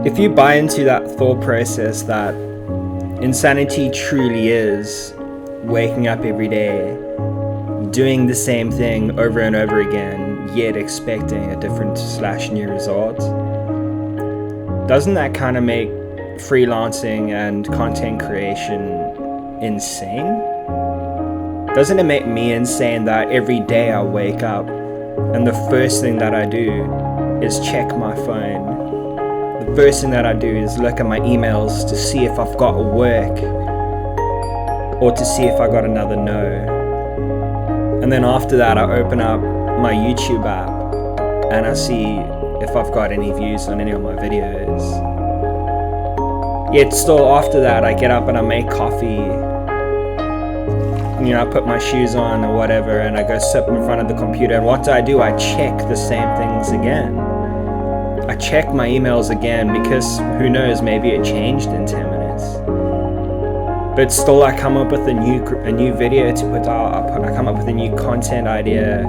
If you buy into that thought process that insanity truly is waking up every day, doing the same thing over and over again, yet expecting a different / new result, doesn't that kind of make freelancing and content creation insane? Doesn't it make me insane that every day I wake up and the first thing that I do is check my phone? The first thing that I do is look at my emails to see if I've got work or to see if I got another no. And then after that, I open up my YouTube app and I see if I've got any views on any of my videos. Yet still after that, I get up and I make coffee. You know, I put my shoes on or whatever and I go sit in front of the computer, and what do? I check the same things again. I check my emails again because who knows, maybe it changed in 10 minutes. But still I come up with a new video to put out, I come up with a new content idea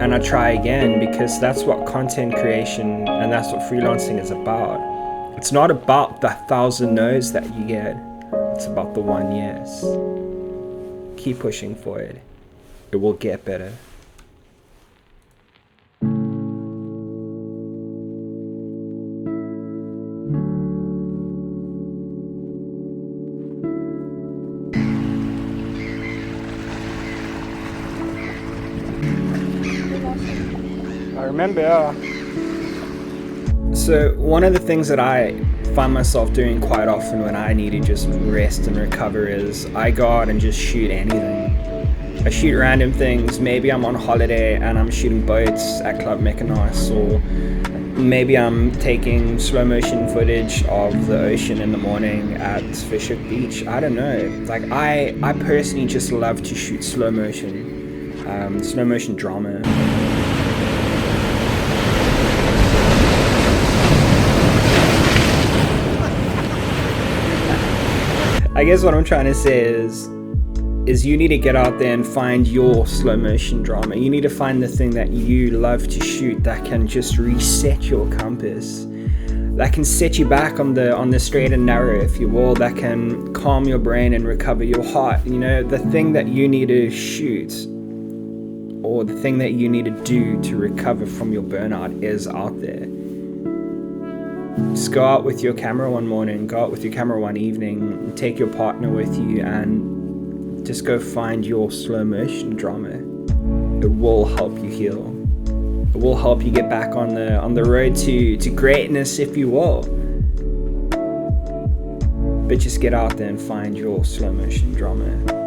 and I try again, because that's what content creation and that's what freelancing is about. It's not about the 1,000 no's that you get, it's about the one yes. Keep pushing for it. It will get better. I remember. So one of the things that I find myself doing quite often when I need to just rest and recover is I go out and just shoot anything. I shoot random things. Maybe I'm on holiday and I'm shooting boats at Club Mykonos, or maybe I'm taking slow motion footage of the ocean in the morning at Fishhook Beach. I don't know. Like I personally just love to shoot slow motion drama. I guess what I'm trying to say is you need to get out there and find your slow motion drama. You need to find the thing that you love to shoot that can just reset your compass, that can set you back on the straight and narrow, if you will, that can calm your brain and recover your heart. You know, the thing that you need to shoot, or the thing that you need to do to recover from your burnout, is out there. Just go out with your camera one morning, go out with your camera one evening, take your partner with you, and just go find your slow motion drama. It will help you heal. It will help you get back on the road to greatness, if you will. But just get out there and find your slow motion drama.